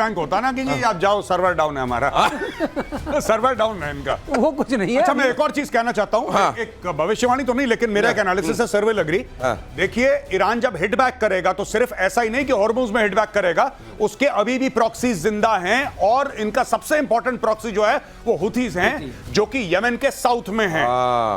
Bank होता ना कि जी आप जाओ सर्वर डाउन है हमारा सर्वर डाउन है इनका, वो कुछ नहीं है। अच्छा मैं एक और चीज कहना चाहता हूं, एक भविष्यवाणी तो नहीं लेकिन मेरा एक एनालिसिस है, सर्वे लग रही। देखिए ईरान जब हिट बैक करेगा तो सिर्फ ऐसा ही नहीं कि हॉर्मुज में हिट बैक करेगा, उसके अभी भी प्रॉक्सीज जिंदा हैं और इनका सबसे इंपॉर्टेंट प्रॉक्सी जो है वो हुथीज हैं जो कि यमन के साउथ में हैं।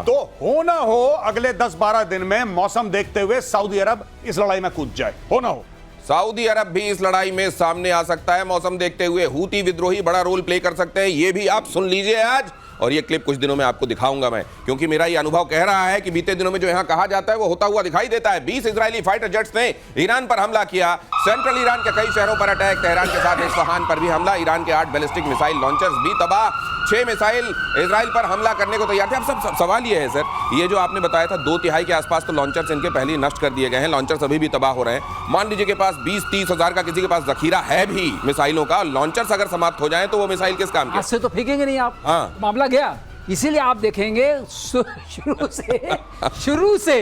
तो हो ना हो अगले 10-12 दिन में मौसम देखते हुए सऊदी अरब इस लड़ाई में कूद जाए, हो ना हो सऊदी अरब भी इस लड़ाई में सामने आ सकता है। मौसम देखते हुए हूती विद्रोही बड़ा रोल प्ले कर सकते हैं, ये भी आप सुन लीजिए आज। और ये क्लिप कुछ दिनों में आपको दिखाऊंगा मैं, क्योंकि मेरा ये अनुभव कह रहा है कि बीते दिनों में जो यहां कहा जाता है वो होता हुआ दिखाई देता है। 20 इजरायली फाइटर जेट्स ने ईरान पर हमला किया, सेंट्रल ईरान के कई शहरों पर अटैक, तेहरान के साथ इस्फहान पर भी हमला, ईरान के 8 बैलिस्टिक मिसाइल लॉन्चर्स भी तबाह, 6 मिसाइल इजराइल पर हमला करने को तैयार थे। अब सब सवाल ये है सर, ये जो आपने बताया था 2/3 के आसपास तो लॉन्चर्स इनके पहले ही नष्ट कर दिए गए हैं, लॉन्चर्स अभी भी तबाह हो रहे हैं। मान लीजिए के पास 20-30 हजार का किसी के पास जखीरा है भी मिसाइलों का, लॉन्चर्स अगर समाप्त हो जाए तो वो मिसाइल किस काम के? आज से तो फेंकेंगे नहीं आप, हाँ। मामला गया। इसीलिए आप देखेंगे शुरू से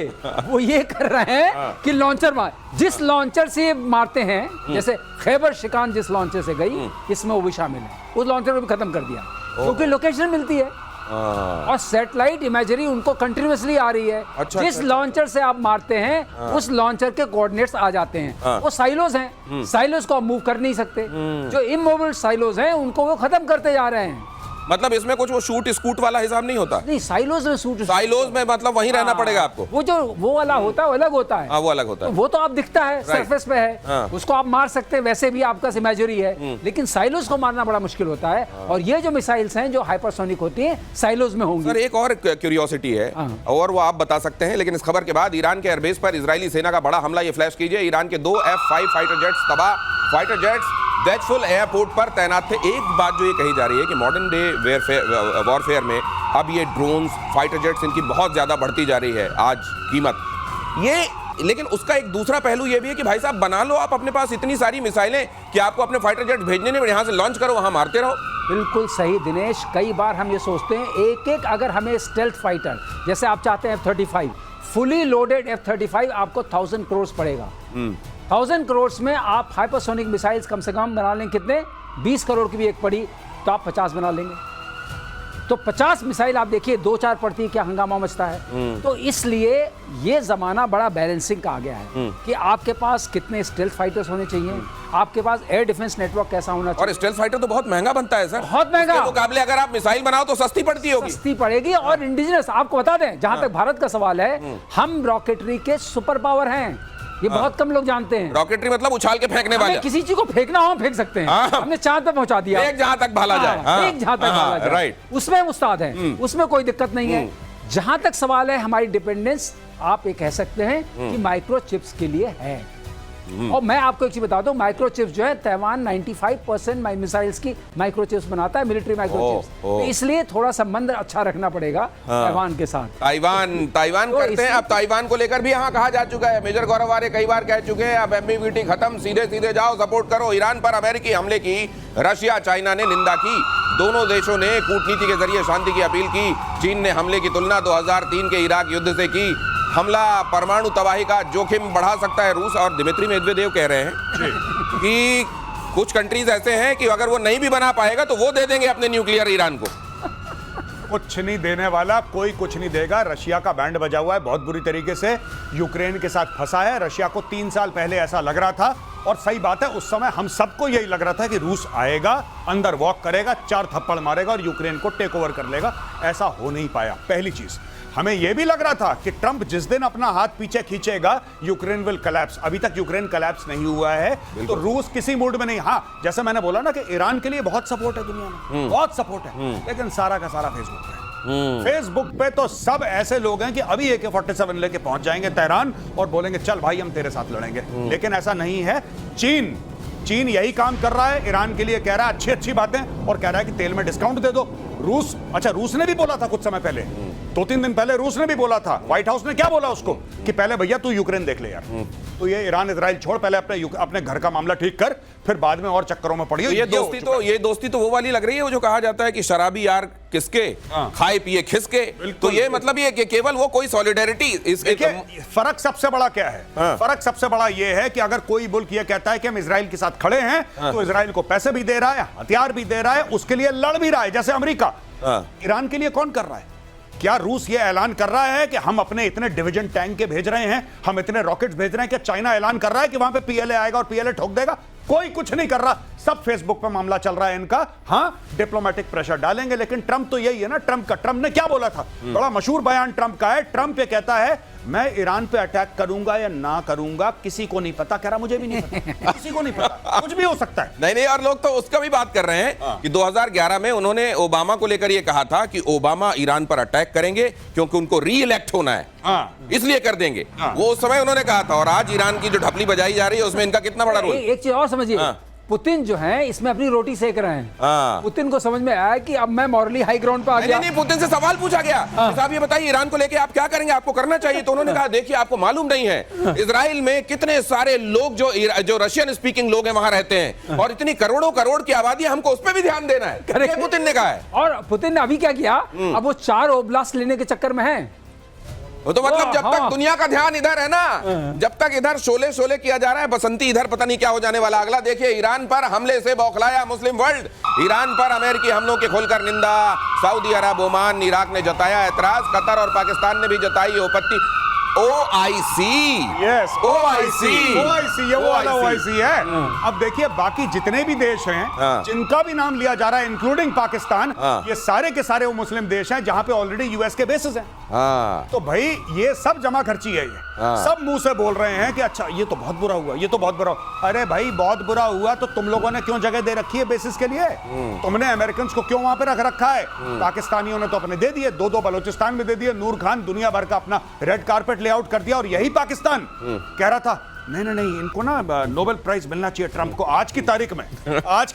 वो ये कर रहे हैं कि लॉन्चर मार, जिस लॉन्चर से मारते हैं, जैसे खैबर शिकान जिस लॉन्चर से गई, इसमें वो भी शामिल है, उस लॉन्चर को भी खत्म कर दिया क्योंकि लोकेशन मिलती है और सैटेलाइट इमेजरी उनको कंटिन्यूअसली आ रही है। अच्छा, जिस लॉन्चर से आप मारते हैं उस लॉन्चर के कोऑर्डिनेट्स आ जाते हैं, वो साइलोज हैं, साइलोज को आप मूव कर नहीं सकते, जो इमूवेबल साइलोज हैं उनको वो खत्म करते जा रहे हैं। मतलब इसमें कुछ वो शूट स्कूट वाला हिसाब नहीं होता? नहीं, साइलोज में शूट, साइलोज में मतलब वहीं रहना पड़ेगा आपको। वो जो वो वाला होता है वो अलग होता है। हाँ, वो अलग होता है, तो वो तो आप दिखता है सरफेस पे है, उसको आप मार सकते हैं, वैसे भी आपका इमेजरी है, लेकिन साइलोज को मारना बड़ा मुश्किल होता है। और ये जो मिसाइल्स हैं जो हाइपरसोनिक होती हैं साइलोज में होंगी। सर एक और क्यूरियोसिटी है और वो आप बता सकते हैं, लेकिन इस खबर के बाद ईरान के एयरबेस पर इजरायली सेना का बड़ा हमला, ये फ्लैश कीजिए। ईरान के 2 F-5 फाइटर जेट्स तबाह, फाइटर जेट्स दैचफुल एयरपोर्ट पर तैनात थे। एक बात जो ये कही जा रही है कि मॉडर्न डे वॉरफेयर में अब ये ड्रोन्स, फाइटर जेट्स, इनकी बहुत ज्यादा बढ़ती जा रही है आज कीमत ये, लेकिन उसका एक दूसरा पहलू ये भी है कि भाई साहब बना लो आप अपने पास इतनी सारी मिसाइलें कि आपको अपने फाइटर जेट भेजने नहीं, यहाँ से लॉन्च करो, वहां मारते रहो। बिल्कुल सही दिनेश, कई बार हम ये सोचते हैं एक एक अगर हमें स्टेल्थ फाइटर जैसे आप चाहते हैं F-35 फुली लोडेड F-35 आपको 1000 करोड़ पड़ेगा। 1000 करोड़ में आप हाइपरसोनिक मिसाइल्स कम से कम बना लेंगे, कितने 20 करोड़ की भी एक पड़ी तो आप 50 बना लेंगे। तो 50 मिसाइल आप देखिए 2-4 पड़ती क्या हंगामा मचता है। तो इसलिए ये जमाना बड़ा बैलेंसिंग का आ गया है कि आपके पास कितने स्टेल्थ फाइटर्स होने चाहिए, आपके पास एयर डिफेंस नेटवर्क कैसा होना चाहिए। और स्टेल्थ फाइटर तो बहुत महंगा बनता है सर, बहुत महंगा। उसके मुकाबले अगर आप मिसाइल बनाओ तो सस्ती पड़ती होगी, सस्ती पड़ेगी। और इंडिजिनस आपको बता दें, जहां तक भारत का सवाल है, हम रॉकेटरी के सुपर पावर हैं, ये बहुत कम लोग जानते हैं। रॉकेटरी मतलब उछाल के फेंकने वाले, किसी चीज को फेंकना हो फेंक सकते हैं। हमने चांद पे पहुंचा दिया, एक जहां तक भाला जाए, एक जहां तक भाला जाए, राइट, उसमें हम उस्ताद हैं, उसमें कोई दिक्कत नहीं है। जहां तक सवाल है हमारी डिपेंडेंस, आप ये कह सकते हैं कि माइक्रोचिप्स के लिए है। और मैं आपको एक चीज बता दूं, माइक्रोचिप्स जो है ताइवान 95% मिसाइल्स की माइक्रोचिप्स बनाता है, मिलिट्री माइक्रोचिप्स। तो इसलिए थोड़ा संबंध अच्छा रखना पड़ेगा ताइवान के साथ। ताइवान तो करते हैं। अब ताइवान को लेकर भी यहाँ कहा जा चुका है, मेजर गौरव आर्य कई बार कह चुके हैं अब एम्बिग्विटी खत्म, सीधे सीधे जाओ, सपोर्ट करो। ईरान पर अमेरिकी हमले की रशिया चाइना ने निंदा की, दोनों देशों ने कूटनीति के जरिए शांति की अपील की। चीन ने हमले की तुलना 2003 के इराक युद्ध से की। हमला परमाणु तबाही का जोखिम बढ़ा सकता है रूस, और दिमित्री मेदवेदेव कह रहे हैं कि कुछ कंट्रीज ऐसे हैं कि अगर वो नहीं भी बना पाएगा तो वो दे देंगे अपने न्यूक्लियर ईरान को। कुछ नहीं देने वाला, कोई कुछ नहीं देगा। रशिया का बैंड बजा हुआ है बहुत बुरी तरीके से, यूक्रेन के साथ फंसा है। रशिया को 3 साल पहले ऐसा लग रहा था, और सही बात है उस समय हम सबको यही लग रहा था कि रूस आएगा, अंदर वॉक करेगा, 4 थप्पड़ मारेगा और यूक्रेन को टेक ओवर कर लेगा। ऐसा हो नहीं पाया। पहली चीज, हमें यह भी लग रहा था कि ट्रंप जिस दिन अपना हाथ पीछे खींचेगा यूक्रेन विल कोलैप्स। अभी तक यूक्रेन कोलैप्स नहीं हुआ है, तो रूस किसी मूड में नहीं। हाँ, जैसे मैंने बोला ना कि ईरान के लिए बहुत सपोर्ट है दुनिया में, बहुत सपोर्ट है, लेकिन सारा का सारा फेसबुक पे है। फेसबुक पे तो सब ऐसे लोग हैं कि अभी AK-47 लेके पहुंच जाएंगे तेहरान और बोलेंगे चल भाई हम तेरे साथ लड़ेंगे, लेकिन ऐसा नहीं है। चीन यही काम कर रहा है, ईरान के लिए कह रहा है अच्छी बातें, और कह रहा है कि तेल में डिस्काउंट दे दो। रूस ने भी बोला था कुछ समय पहले, 2-3 दिन पहले रूस ने भी बोला था, व्हाइट हाउस ने क्या बोला उसको कि पहले भैया तू यूक्रेन देख ले यार, तो ये ईरान इजराइल छोड़, पहले अपने घर का मामला ठीक कर, फिर बाद में और चक्करों में पड़ी। तो ये दोस्ती तो वो वाली लग रही है, वो जो कहा जाता है कि शराबी यार किसके, खाए पिए खिसके। तो ये मतलब ये कि केवल वो कोई सॉलिडेरिटी। फर्क सबसे बड़ा क्या है? फर्क सबसे बड़ा ये है कि अगर कोई मुल्क ये कहता है कि हम इजराइल के साथ खड़े हैं, तो इजराइल को पैसे भी दे रहा है, हथियार भी दे रहा है, उसके लिए लड़ भी रहा है, जैसे अमेरिका। ईरान के लिए कौन कर रहा है? क्या रूस ये ऐलान कर रहा है कि हम अपने इतने डिवीजन टैंक के भेज रहे हैं, हम इतने रॉकेट्स भेज रहे हैं? क्या चाइना ऐलान कर रहा है कि वहां पे पीएलए आएगा और पीएलए ठोक देगा? कोई कुछ नहीं कर रहा, सब फेसबुक पे मामला चल रहा है इनका। हाँ, डिप्लोमेटिक प्रेशर डालेंगे, लेकिन ट्रंप तो यही है ना। ट्रंप ने क्या बोला था? बड़ा मशहूर बयान ट्रंप का है। ट्रंप ये कहता है, मैं ईरान पे अटैक करूंगा या ना करूंगा किसी को नहीं पता। कह रहा मुझे भी नहीं पता, किसी को नहीं पता, कुछ भी हो सकता है। नहीं, और लोग तो उसका भी बात कर रहे हैं कि 2011 में उन्होंने ओबामा को लेकर यह कहा था कि ओबामा ईरान पर अटैक करेंगे क्योंकि उनको री इलेक्ट होना है, इसलिए कर देंगे। वो उस समय उन्होंने कहा था। और आज ईरान की जो ढपली बजाई जा रही है उसमें इनका कितना बड़ा रोल। एक चीज और समझिए, पुतिन जो है इसमें अपनी रोटी सेक रहे हैं। पुतिन को समझ में आया कि अब मैं मॉरली हाई ग्राउंड पे आ गया। नहीं, पुतिन से सवाल पूछा गया, साहब ये बताइए ईरान को लेके आप क्या करेंगे, आपको करना चाहिए। तो उन्होंने कहा, देखिए आपको मालूम नहीं है इजराइल में कितने सारे लोग जो रशियन स्पीकिंग लोग हैं वहां रहते हैं, और इतनी करोड़ों करोड़ की आबादी, हमको उस पर भी ध्यान देना है। ये पुतिन ने कहा है। और पुतिन ने अभी क्या किया, अब वो 4 ओब्लास्ट लेने के चक्कर में है। तो मतलब जब तक दुनिया का ध्यान इधर है ना, जब तक इधर शोले किया जा रहा है बसंती, इधर पता नहीं क्या हो जाने वाला अगला। देखिए ईरान पर हमले से बौखलाया मुस्लिम वर्ल्ड। ईरान पर अमेरिकी हमलों की खुलकर निंदा। सऊदी अरब, ओमान, इराक ने जताया एतराज। कतर और पाकिस्तान ने भी जताई आपत्ति। OIC, यस, OIC, ये वो वाला OIC है। अब देखिए बाकी जितने भी देश हैं जिनका भी नाम लिया जा रहा है, इंक्लूडिंग पाकिस्तान, ये सारे के सारे वो मुस्लिम देश हैं जहां पे ऑलरेडी यूएस के बेसिस हैं। तो भाई ये सब जमा खर्ची है। ये सब मुंह से बोल रहे हैं कि अच्छा ये तो बहुत बुरा हुआ, ये तो बहुत बुरा हुआ। अरे भाई बहुत बुरा हुआ तो तुम लोगों ने क्यों जगह दे रखी है बेसिस के लिए? तुमने अमेरिकन को क्यों वहां पे रख रखा है? पाकिस्तानियों ने तो अपने दे दिए, 2 बलोचिस्तान में दे दिए। नूर खान दुनिया भर का अपना रेड कारपेट लेआउट कर दिया। और यही पाकिस्तान कह रहा था नहीं, इनको ना नोबेल प्राइज मिलना चाहिए ट्रंप को। आज की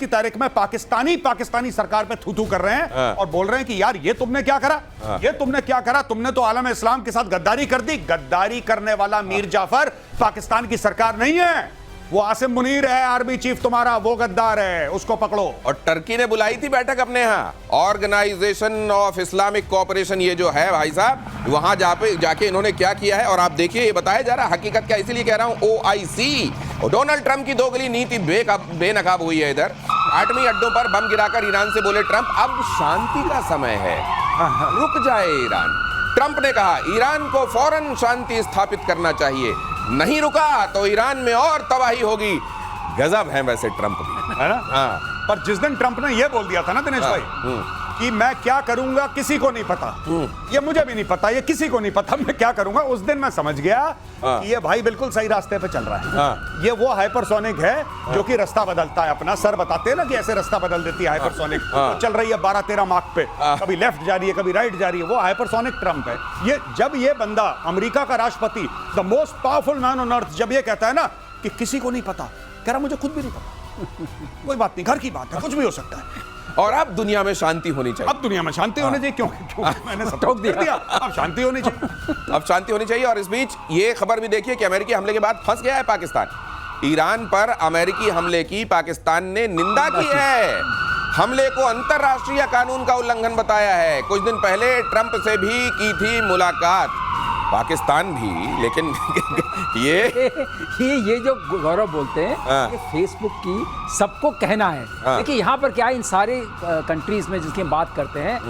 तारीख में पाकिस्तानी सरकार पे थू कर रहे हैं और बोल रहे हैं कि यार ये तुमने क्या करा, तुमने तो आलम इस्लाम के साथ गद्दारी कर दी। गद्दारी करने वाला मीर जाफर पाकिस्तान की सरकार नहीं है, वो आसिम मुनीर है आर्मी चीफ तुम्हारा, वो गद्दार है, उसको पकड़ो। और टर्की ने बुलाई थी बैठक अपने यहाँ, ऑर्गेनाइजेशन ऑफ इस्लामिक कोऑपरेशन, ये जो है भाई साहब, वहां जाके इन्होंने क्या किया है। और आप देखिए ये बताया जा रहा है हकीकत क्या, इसीलिए कह रहा हूं OIC। और डोनाल्ड ट्रंप की दोगली नीति बेनकाब हुई है। इधर एटमी अड्डों पर बम गिराकर ईरान से बोले ट्रंप, अब शांति का समय है, रुक जाए ईरान। ट्रंप ने कहा ईरान को फौरन शांति स्थापित करना चाहिए, नहीं रुका तो ईरान में और तबाही होगी। गजब है वैसे ट्रंप भी, है ना? पर जिस दिन ट्रंप ने यह बोल दिया था ना दिनेश भाई कि मैं क्या करूंगा किसी को नहीं पता, ये मुझे भी नहीं पता, ये किसी को नहीं पता मैं क्या करूंगा, उस दिन मैं समझ गया कि ये भाई बिल्कुल सही रास्ते पे चल रहा है। ये वो हाइपरसोनिक है जो कि रास्ता बदलता है अपना। सर बताते हैं ना कि ऐसे रास्ता बदल देती है हाइपरसोनिक। तो चल रही है 12-13 मार्क पे, कभी लेफ्ट जा रही है, कभी राइट जा रही है। वो हाइपरसोनिक ट्रंप है। ये जब ये बंदा अमेरिका का राष्ट्रपति, the most powerful man on earth, जब ये कहता है ना कि किसी को नहीं पता, कह रहा मुझे खुद भी नहीं पता, कोई बात नहीं, घर की बात है, कुछ भी हो सकता है। और अब दुनिया में शांति होनी चाहिए। अब दुनिया में शांति होनी चाहिए। क्यों मैंने सब टोक दिया। अब शांति होनी चाहिए। अब शांति होनी चाहिए। और इस बीच ये खबर भी देखिए कि अमेरिकी हमले के बाद फंस गया है पाकिस्तान। ईरान पर अमेरिकी हमले की पाकिस्तान ने निंदा की है। हमले को अंतर्राष्ट्रीय कानून का उल्लंघन बताया है। कुछ दिन पहले ट्रंप से भी की थी मुलाकात पाकिस्तान भी, लेकिन ये जो गौरव बोलते हैं कि फेसबुक की सबको कहना है। देखिए यहाँ पर क्या है, इन सारे कंट्रीज में जिसकी हम बात करते हैं,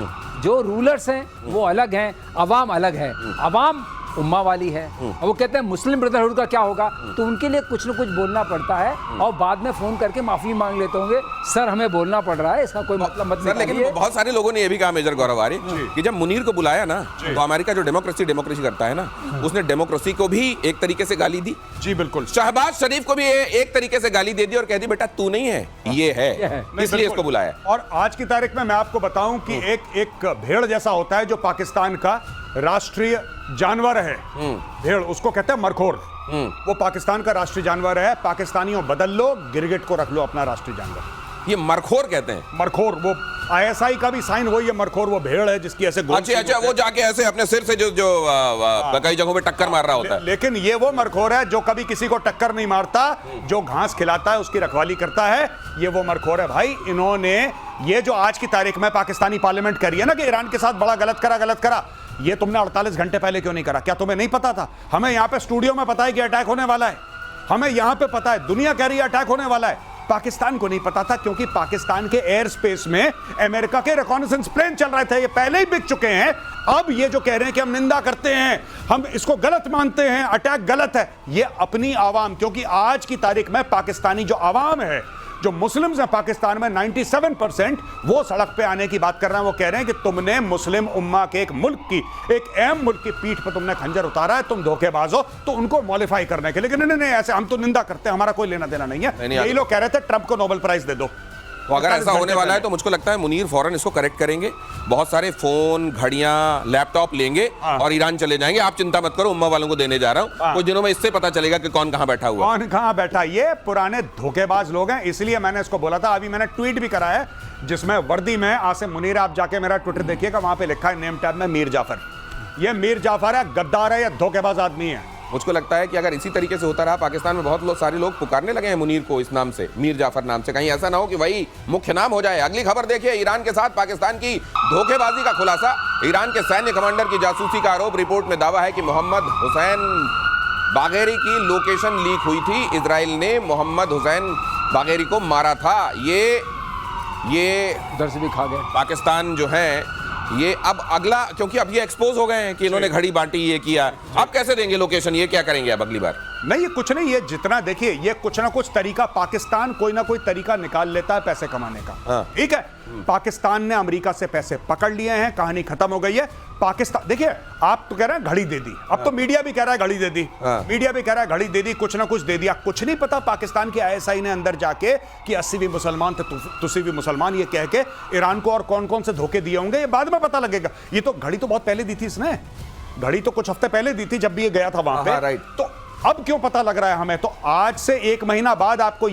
जो रूलर्स हैं वो अलग हैं, अवाम अलग है। अवाम उम्मा वाली है, और वो कहते हैं मुस्लिम ब्रदरहुड का क्या होगा, तो उनके लिए कुछ न कुछ बोलना पड़ता है। और बाद में फोन करके माफी मांग लेते होंगे, सर हमें बोलना पड़ रहा है, इसका कोई मतलब मत नहीं। लेकिन बहुत सारे लोगों ने ये भी कहा मेजर गौरव आर्य कि जब मुनीर को बुलाया ना, तो अमेरिका जो डेमोक्रेसी करता है ना, उसने डेमोक्रेसी को भी एक तरीके से गाली दी। जी बिल्कुल। शहबाज शरीफ को भी एक तरीके से गाली दे दी और कह दी बेटा तू नहीं है, ये है, इसलिए इसको बुलाया। और आज की तारीख में मैं आपको बताऊं कि एक भेड़ जैसा होता है जो पाकिस्तान का राष्ट्रीय जानवर है, भेड़, उसको कहते हैं मरखोर। वो पाकिस्तान का राष्ट्रीय जानवर है। पाकिस्तानियों बदल लो, गिरगिट को रख लो अपना राष्ट्रीय जानवर। ये मरखोर कहते हैं। मरखोर, वो आईएसआई का भी साइन वही है, मरखोर वो भेड़ है जिसकी ऐसे गोल अच्छा अच्छा, वो जाके ऐसे अपने सिर से जो कई जगहों पे टक्कर मार रहा होता है। लेकिन ये वो मरखोर है जो कभी किसी को टक्कर नहीं मारता, जो घास खिलाता है उसकी रखवाली करता है, ये वो मरखोर है भाई। इन्होंने ये जो आज की तारीख में पाकिस्तानी पार्लियामेंट करी है ना कि ईरान के साथ बड़ा गलत करा, ये तुमने 48 घंटे पहले क्यों नहीं करा? क्या तुम्हें नहीं पता था? हमें यहां पे स्टूडियो में पता है कि अटैक होने वाला है, हमें यहां पे पता है, दुनिया कह रही है अटैक होने वाला है, पाकिस्तान को नहीं पता था क्योंकि पाकिस्तान के एयर स्पेस में अमेरिका के रिकॉनेसेंस प्लेन चल रहे थे, ये पहले ही बिक चुके हैं। अब ये जो कह रहे हैं कि हम निंदा करते हैं, हम इसको गलत मानते हैं, अटैक गलत है, ये अपनी आवाम, क्योंकि आज की तारीख में पाकिस्तानी जो आवाम है, जो मुस्लिम्स हैं पाकिस्तान में 97% वो सड़क पे आने की बात कर रहे हैं। वो कह रहे हैं कि तुमने मुस्लिम उम्मा के एक मुल्क की, एक अहम मुल्क की पीठ पर तुमने खंजर उतारा है, तुम धोखेबाज हो। तो उनको मॉडिफाई करने के लिए नहीं, ऐसे हम तो निंदा करते हैं, हमारा कोई लेना देना नहीं है। यही लोग कह रहे थे ट्रंप को नोबेल प्राइज दे दो। तो अगर ऐसा होने वाला है तो मुझको लगता है मुनीर फौरन इसको करेक्ट करेंगे, बहुत सारे फोन, घड़ियां, लैपटॉप लेंगे और ईरान चले जाएंगे। आप चिंता मत करो, उम्मा वालों को देने जा रहा हूं, कुछ दिनों में इससे पता चलेगा कि कौन कहां बैठा हुआ है। कौन कहां बैठा, ये पुराने धोखेबाज लोग हैं, इसलिए मैंने इसको बोला था। अभी मैंने ट्वीट भी करा है जिसमें वर्दी में आसिम मुनीर, आप जाके मेरा ट्विटर देखिएगा, वहां पे लिखा है नेम टैग में मीर जाफर। ये मीर जाफर है, गद्दार है, ये धोखेबाज आदमी है। मुझको लगता है कि अगर इसी तरीके से होता रहा, पाकिस्तान में बहुत सारे लोग पुकारने लगे हैं मुनीर को इस नाम से, मीर जाफर नाम से, कहीं ऐसा ना हो कि वही मुख्य नाम हो जाए। अगली खबर देखिए, ईरान के साथ पाकिस्तान की धोखेबाजी का खुलासा। ईरान के सैन्य कमांडर की जासूसी का आरोप, रिपोर्ट में दावा है कि मोहम्मद हुसैन बागेरी की लोकेशन लीक हुई थी, इजराइल ने मोहम्मद हुसैन बागेरी को मारा था। ये उधर से भी खा गए पाकिस्तान जो है, ये अब अगला, क्योंकि अब ये एक्सपोज हो गए हैं कि इन्होंने घड़ी बांटी, ये किया, अब कैसे देंगे लोकेशन, ये क्या करेंगे अब अगली बार? नहीं, ये कुछ नहीं, ये जितना देखिए, ये कुछ ना कुछ तरीका, पाकिस्तान कोई ना कोई तरीका निकाल लेता है पैसे कमाने का। ठीक है, पाकिस्तान ने अमेरिका से पैसे पकड़ लिए हैं, कहानी खत्म हो गई है। पाकिस्तान, देखिए, आप तो कह रहे हैं घड़ी दे दी, अब तो मीडिया भी कह रहा है घड़ी दे दी, मीडिया भी कह रहा है घड़ी दे दी, कुछ ना कुछ दे दिया। कुछ नहीं पता पाकिस्तान की आईएसआई ने अंदर जाके कि 80 भी मुसलमान थे, तुसी भी मुसलमान, ये कह के ईरान को और कौन कौन से धोखे दिए होंगे, ये बाद में पता लगेगा। ये तो घड़ी तो बहुत पहले दी थी इसने, घड़ी तो कुछ हफ्ते पहले दी थी जब भी ये गया था वहां पे। तो अब क्यों पता लग रहा है हमें? तो आज से 1 महीना बाद आपको